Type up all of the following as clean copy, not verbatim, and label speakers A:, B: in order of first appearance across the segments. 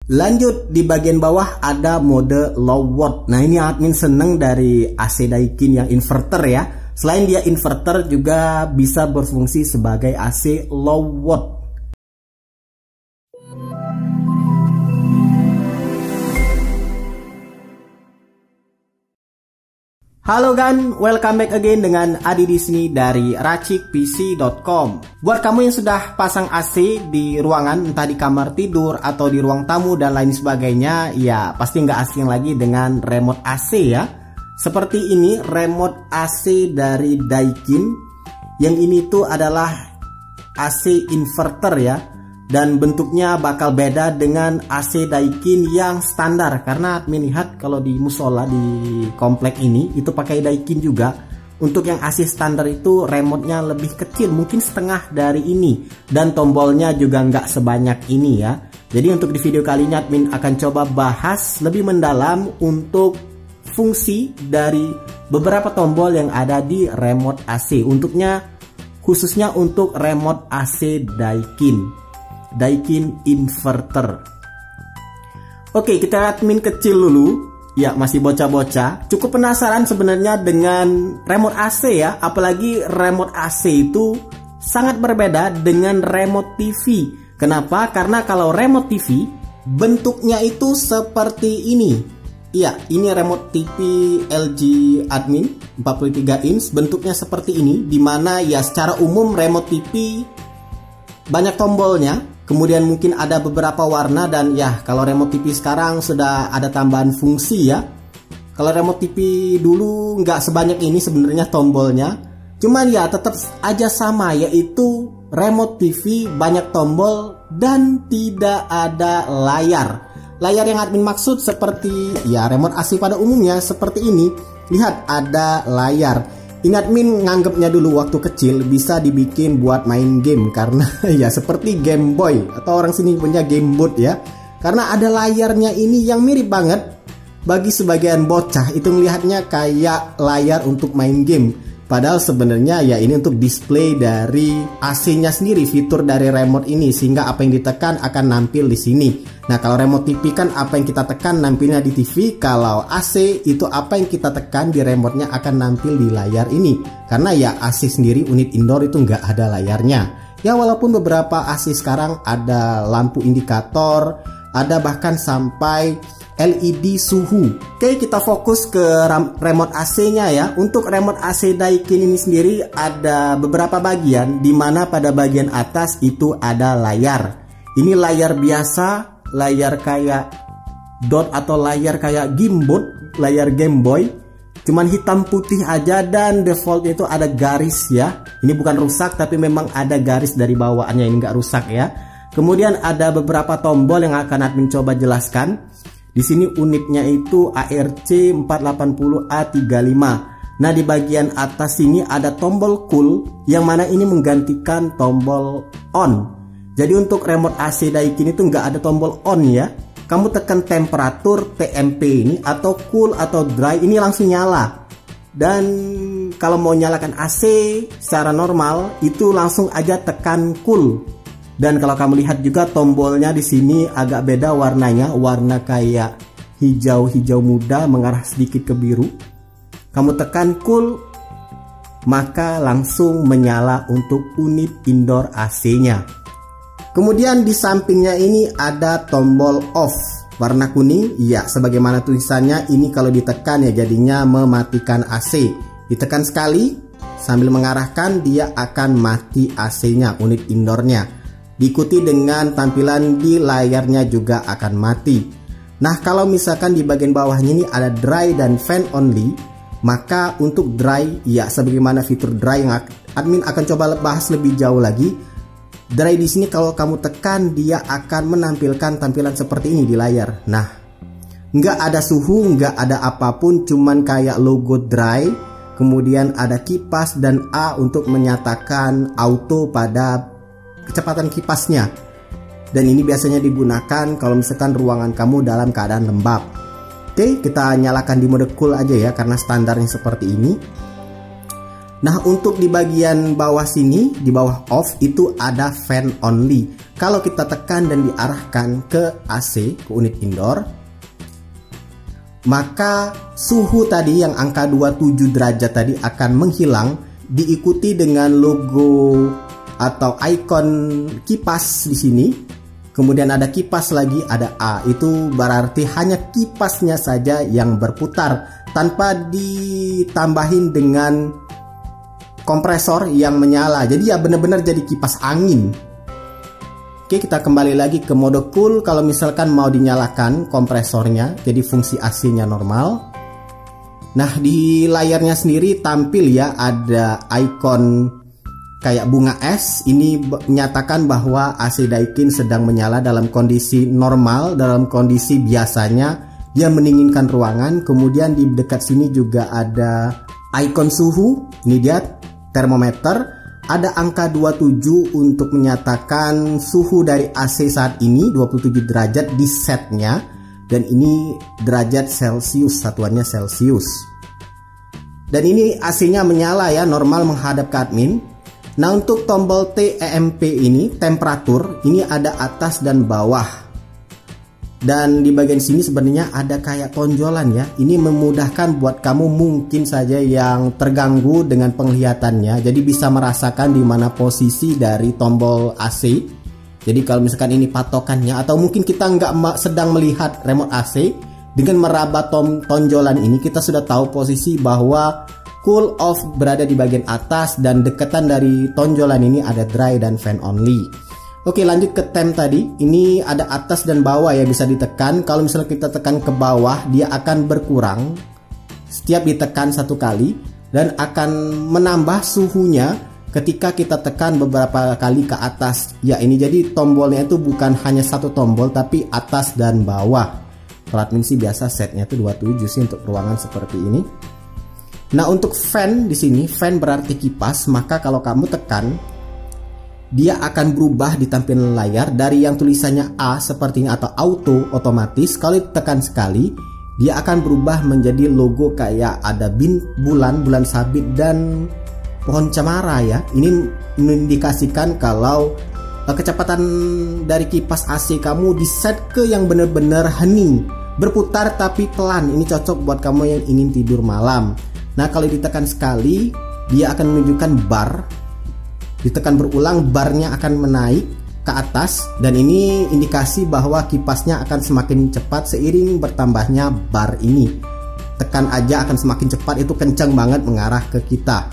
A: Lanjut di bagian bawah ada mode low watt. Nah ini admin seneng dari AC Daikin yang inverter ya. Selain dia inverter juga bisa berfungsi sebagai AC low watt. Halo gan, welcome back again dengan Adi di sini dari racikpc.com. Buat kamu yang sudah pasang AC di ruangan, entah di kamar tidur atau di ruang tamu dan lain sebagainya, ya pasti nggak asing lagi dengan remote AC ya. Seperti ini remote AC dari Daikin. Yang ini tuh adalah AC inverter ya. Dan bentuknya bakal beda dengan AC Daikin yang standar. Karena admin lihat kalau di musola di komplek ini itu pakai Daikin juga. Untuk yang AC standar itu remote-nya lebih kecil, mungkin setengah dari ini. Dan tombolnya juga nggak sebanyak ini ya. Jadi untuk di video kali ini admin akan coba bahas lebih mendalam untuk fungsi dari beberapa tombol yang ada di remote AC. Untuknya khususnya untuk remote AC Daikin inverter. Oke, kita admin kecil dulu. Ya, masih bocah-bocah. Cukup penasaran sebenarnya dengan remote AC ya. Apalagi remote AC itu sangat berbeda dengan remote TV. Kenapa? Karena kalau remote TV bentuknya itu seperti ini. Iya, ini remote TV LG admin 43 inch. Bentuknya seperti ini. Dimana ya secara umum remote TV banyak tombolnya. Kemudian mungkin ada beberapa warna dan ya kalau remote TV sekarang sudah ada tambahan fungsi ya. Kalau remote TV dulu nggak sebanyak ini sebenarnya tombolnya. Cuman ya tetap aja sama, yaitu remote TV banyak tombol dan tidak ada layar. Layar yang admin maksud seperti ya remote AC pada umumnya seperti ini. Lihat ada layar. Ingat admin nganggapnya dulu waktu kecil bisa dibikin buat main game karena ya seperti Game Boy atau orang sini punya Game Boy ya. Karena ada layarnya ini yang mirip banget. Bagi sebagian bocah itu melihatnya kayak layar untuk main game. Padahal sebenarnya ya ini untuk display dari AC-nya sendiri, fitur dari remote ini sehingga apa yang ditekan akan nampil di sini. Nah, kalau remote TV kan apa yang kita tekan nampilnya di TV, kalau AC itu apa yang kita tekan di remote-nya akan nampil di layar ini. Karena ya AC sendiri unit indoor itu nggak ada layarnya. Ya walaupun beberapa AC sekarang ada lampu indikator, ada bahkan sampai LED suhu. Oke, kita fokus ke remote AC-nya ya. Untuk remote AC Daikin ini sendiri ada beberapa bagian, di mana pada bagian atas itu ada layar. Ini layar biasa, layar kayak dot atau layar kayak gimbal, layar Game Boy. Cuman hitam putih aja dan default itu ada garis ya. Ini bukan rusak tapi memang ada garis dari bawaannya, ini nggak rusak ya. Kemudian ada beberapa tombol yang akan admin coba jelaskan. Di sini unitnya itu ARC480A35. Nah, di bagian atas sini ada tombol cool yang mana ini menggantikan tombol on. Jadi untuk remote AC Daikin itu nggak ada tombol on ya. Kamu tekan temperatur TMP ini atau cool atau dry ini langsung nyala. Dan kalau mau nyalakan AC secara normal itu langsung aja tekan cool. Dan kalau kamu lihat juga tombolnya di sini agak beda warnanya, warna kayak hijau-hijau muda mengarah sedikit ke biru. Kamu tekan cool, maka langsung menyala untuk unit indoor AC-nya. Kemudian di sampingnya ini ada tombol off, warna kuning. Ya, sebagaimana tulisannya ini kalau ditekan ya jadinya mematikan AC. Ditekan sekali sambil mengarahkan dia akan mati AC-nya, unit indoornya. Diikuti dengan tampilan di layarnya juga akan mati. Nah, kalau misalkan di bagian bawahnya ini ada dry dan fan only, maka untuk dry ya sebagaimana fitur dry yang admin akan coba bahas lebih jauh lagi. Dry di sini kalau kamu tekan dia akan menampilkan tampilan seperti ini di layar. Nah, nggak ada suhu, nggak ada apapun, cuman kayak logo dry. Kemudian ada kipas dan A untuk menyatakan auto pada kecepatan kipasnya. Dan ini biasanya digunakan kalau misalkan ruangan kamu dalam keadaan lembab. Oke, kita nyalakan di mode cool aja ya karena standarnya seperti ini. Nah, untuk di bagian bawah sini, di bawah off itu ada fan only. Kalau kita tekan dan diarahkan ke AC, ke unit indoor, maka suhu tadi yang angka 27 derajat tadi akan menghilang, diikuti dengan logo atau ikon kipas di sini. Kemudian ada kipas lagi, ada A. Itu berarti hanya kipasnya saja yang berputar tanpa ditambahin dengan kompresor yang menyala. Jadi ya benar-benar jadi kipas angin. Oke, kita kembali lagi ke mode cool. Kalau misalkan mau dinyalakan kompresornya, jadi fungsi AC-nya normal. Nah, di layarnya sendiri tampil ya, ada ikon kayak bunga es. Ini menyatakan bahwa AC Daikin sedang menyala dalam kondisi normal. Dalam kondisi biasanya dia mendinginkan ruangan. Kemudian di dekat sini juga ada ikon suhu. Ini dia termometer. Ada angka 27 untuk menyatakan suhu dari AC saat ini 27 derajat di setnya. Dan ini derajat Celcius, satuannya Celcius. Dan ini AC-nya menyala ya, normal menghadap ke admin. Nah, untuk tombol TEMP ini, temperatur, ini ada atas dan bawah. Dan di bagian sini sebenarnya ada kayak tonjolan ya. Ini memudahkan buat kamu mungkin saja yang terganggu dengan penglihatannya. Jadi bisa merasakan di mana posisi dari tombol AC. Jadi kalau misalkan ini patokannya, atau mungkin kita nggak sedang melihat remote AC, dengan meraba tonjolan ini kita sudah tahu posisi bahwa cool off berada di bagian atas dan deketan dari tonjolan ini ada dry dan fan only. Oke, lanjut ke temp tadi. Ini ada atas dan bawah ya, bisa ditekan. Kalau misalnya kita tekan ke bawah, dia akan berkurang setiap ditekan satu kali dan akan menambah suhunya ketika kita tekan beberapa kali ke atas. Ya, ini jadi tombolnya itu bukan hanya satu tombol tapi atas dan bawah. Kalau admin sih biasa setnya itu 27 sih untuk ruangan seperti ini. Nah, untuk fan di sini, fan berarti kipas, maka kalau kamu tekan dia akan berubah di tampilan layar dari yang tulisannya A seperti ini atau auto otomatis. Kalau ditekan sekali, dia akan berubah menjadi logo kayak ada bulan sabit dan pohon cemara ya. Ini mengindikasikan kalau kecepatan dari kipas AC kamu di set ke yang benar-benar hening, berputar tapi pelan. Ini cocok buat kamu yang ingin tidur malam. Nah, kalau ditekan sekali, dia akan menunjukkan bar. Ditekan berulang, barnya akan menaik ke atas. Dan ini indikasi bahwa kipasnya akan semakin cepat seiring bertambahnya bar ini. Tekan aja akan semakin cepat, itu kencang banget mengarah ke kita.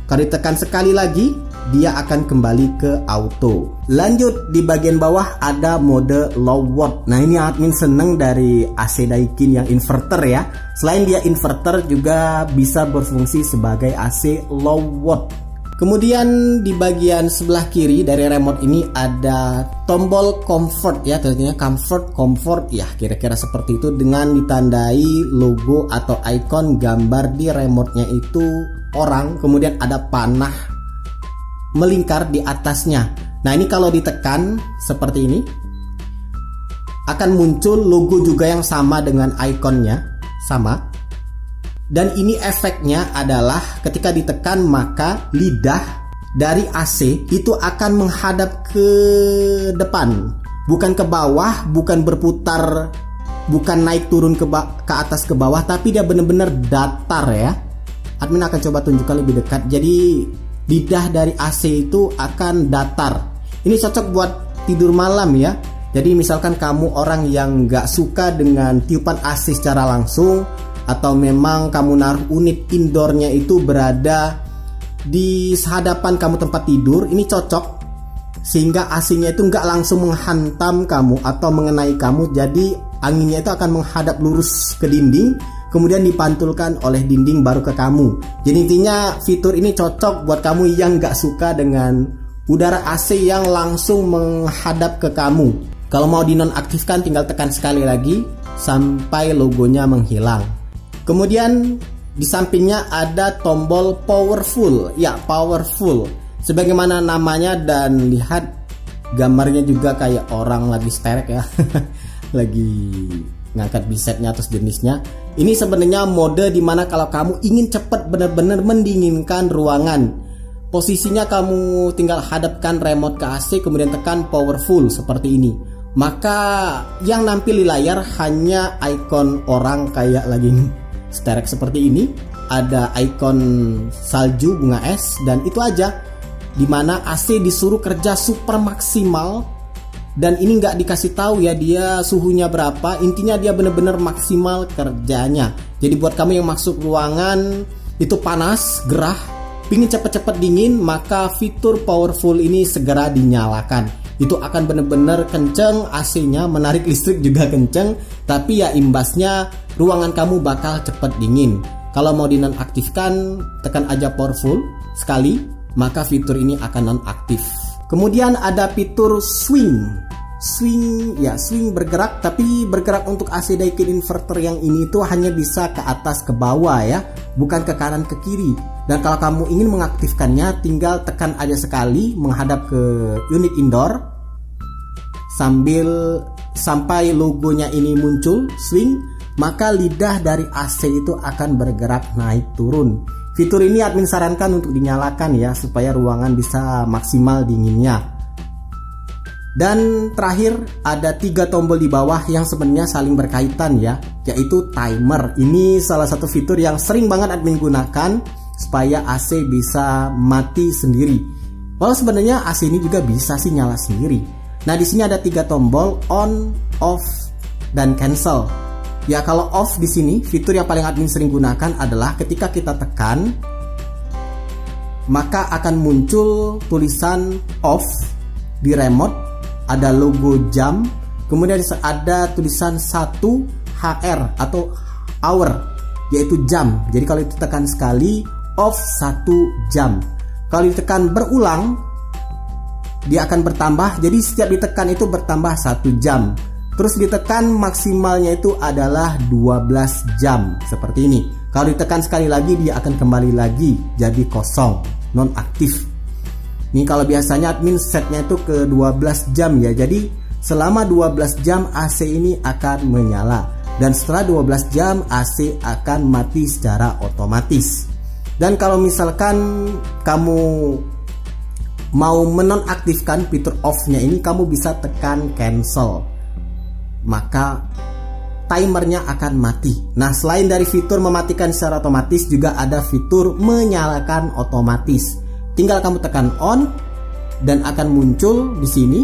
A: Kalau ditekan sekali lagi, dia akan kembali ke auto. Lanjut, di bagian bawah ada mode low watt. Nah, ini admin seneng dari AC Daikin yang inverter ya. Selain dia inverter, juga bisa berfungsi sebagai AC low watt. Kemudian di bagian sebelah kiri dari remote ini ada tombol comfort ya, tentunya comfort ya, kira-kira seperti itu dengan ditandai logo atau ikon gambar di remote-nya itu orang, kemudian ada panah melingkar di atasnya. Nah, ini kalau ditekan seperti ini akan muncul logo juga yang sama dengan ikonnya, sama. Dan ini efeknya adalah ketika ditekan maka lidah dari AC itu akan menghadap ke depan, bukan ke bawah, bukan berputar, bukan naik turun ke atas ke bawah, tapi dia benar-benar datar ya. Admin akan coba tunjukkan lebih dekat. Jadi lidah dari AC itu akan datar. Ini cocok buat tidur malam ya. Jadi misalkan kamu orang yang nggak suka dengan tiupan AC secara langsung, atau memang kamu naruh unit indoornya itu berada di hadapan kamu tempat tidur, ini cocok sehingga AC-nya itu nggak langsung menghantam kamu atau mengenai kamu. Jadi anginnya itu akan menghadap lurus ke dinding, kemudian dipantulkan oleh dinding baru ke kamu. Jadi intinya fitur ini cocok buat kamu yang nggak suka dengan udara AC yang langsung menghadap ke kamu. Kalau mau dinonaktifkan tinggal tekan sekali lagi sampai logonya menghilang. Kemudian di sampingnya ada tombol powerful. Ya, powerful. Sebagaimana namanya, dan lihat gambarnya juga kayak orang lagi sterek ya. Lagi ngangkat bisetnya atau jenisnya. Ini sebenarnya mode dimana kalau kamu ingin cepat benar-benar mendinginkan ruangan, posisinya kamu tinggal hadapkan remote ke AC kemudian tekan powerful seperti ini. Maka yang nampil di layar hanya ikon orang kayak lagi sterek seperti ini. Ada ikon salju, bunga es, dan itu aja. Dimana AC disuruh kerja super maksimal. Dan ini nggak dikasih tahu ya dia suhunya berapa. Intinya dia bener-bener maksimal kerjanya. Jadi buat kamu yang masuk ruangan itu panas, gerah, pingin cepet-cepet dingin, maka fitur powerful ini segera dinyalakan. Itu akan bener-bener kenceng AC-nya, menarik listrik juga kenceng. Tapi ya imbasnya ruangan kamu bakal cepet dingin. Kalau mau dinonaktifkan, tekan aja powerful sekali, maka fitur ini akan nonaktif. Kemudian ada fitur swing bergerak, tapi bergerak untuk AC Daikin inverter yang ini itu hanya bisa ke atas ke bawah ya, bukan ke kanan ke kiri. Dan kalau kamu ingin mengaktifkannya, tinggal tekan aja sekali menghadap ke unit indoor sampai logonya ini muncul swing, maka lidah dari AC itu akan bergerak naik turun. Fitur ini admin sarankan untuk dinyalakan ya, supaya ruangan bisa maksimal dinginnya. Dan terakhir ada 3 tombol di bawah yang sebenarnya saling berkaitan ya, yaitu timer. Ini salah satu fitur yang sering banget admin gunakan supaya AC bisa mati sendiri. Walau sebenarnya AC ini juga bisa sih nyala sendiri. Nah di sini ada 3 tombol on, off, dan cancel. Ya kalau off di sini fitur yang paling admin sering gunakan adalah ketika kita tekan maka akan muncul tulisan off di remote, ada logo jam, kemudian ada tulisan 1 HR atau hour yaitu jam. Jadi kalau ditekan sekali off 1 jam. Kalau ditekan berulang dia akan bertambah, jadi setiap ditekan itu bertambah 1 jam. Terus ditekan maksimalnya itu adalah 12 jam seperti ini. Kalau ditekan sekali lagi dia akan kembali lagi jadi kosong, nonaktif. Ini kalau biasanya admin setnya itu ke 12 jam ya. Jadi selama 12 jam AC ini akan menyala. Dan setelah 12 jam AC akan mati secara otomatis. Dan kalau misalkan kamu mau menonaktifkan fitur off-nya ini, kamu bisa tekan cancel. Maka timernya akan mati. Nah selain dari fitur mematikan secara otomatis, juga ada fitur menyalakan otomatis. Tinggal kamu tekan on dan akan muncul di sini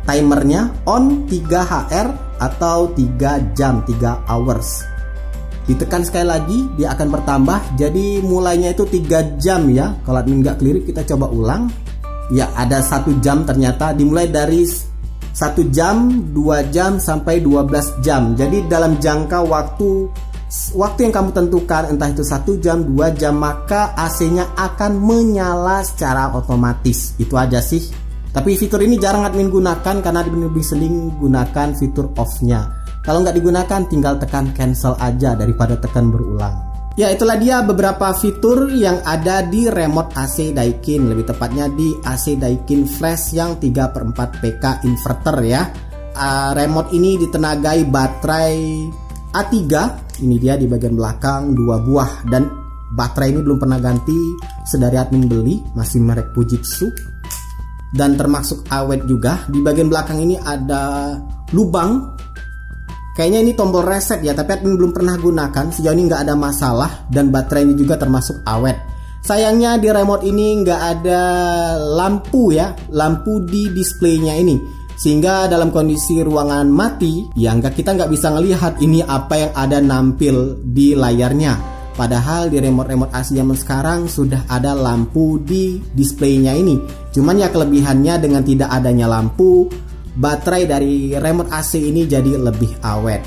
A: timernya on 3 HR atau 3 jam, 3 hours. Ditekan sekali lagi dia akan bertambah, jadi mulainya itu 3 jam ya. Kalau admin nggak keliru kita coba ulang. Ya ada 1 jam ternyata, dimulai dari 1 jam, 2 jam sampai 12 jam. Jadi dalam jangka waktu yang kamu tentukan, entah itu 1 jam, 2 jam, maka AC-nya akan menyala secara otomatis. Itu aja sih. Tapi fitur ini jarang admin gunakan karena admin lebih sering gunakan fitur off-nya. Kalau nggak digunakan tinggal tekan cancel aja daripada tekan berulang. Ya itulah dia beberapa fitur yang ada di remote AC Daikin, lebih tepatnya di AC Daikin Flash yang 3/4 PK inverter ya. Remote ini ditenagai baterai A3. Ini dia di bagian belakang 2 buah, dan baterai ini belum pernah ganti sedari admin beli, masih merek Fujitsu. Dan termasuk awet juga. Di bagian belakang ini ada lubang. Kayaknya ini tombol reset ya, tapi admin belum pernah gunakan. Sejauh ini nggak ada masalah, dan baterai ini juga termasuk awet. Sayangnya di remote ini nggak ada lampu ya, lampu di displaynya ini. Sehingga dalam kondisi ruangan mati, ya kita nggak bisa ngelihat ini apa yang ada nampil di layarnya. Padahal di remote AC zaman sekarang sudah ada lampu di displaynya ini. Cuman ya kelebihannya dengan tidak adanya lampu, baterai dari remote AC ini jadi lebih awet.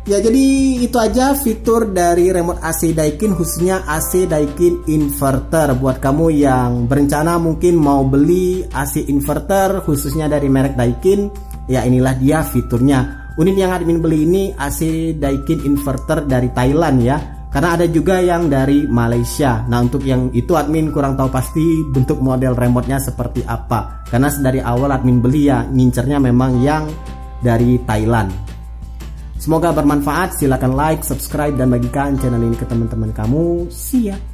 A: Ya jadi itu aja fitur dari remote AC Daikin, khususnya AC Daikin inverter. Buat kamu yang berencana mungkin mau beli AC inverter khususnya dari merek Daikin, ya inilah dia fiturnya. Unit yang admin beli ini AC Daikin inverter dari Thailand ya. Karena ada juga yang dari Malaysia. Nah untuk yang itu admin kurang tahu pasti bentuk model remote-nya seperti apa. Karena dari awal admin beli ya ngincernya memang yang dari Thailand. Semoga bermanfaat. Silakan like, subscribe, dan bagikan channel ini ke teman-teman kamu. See ya.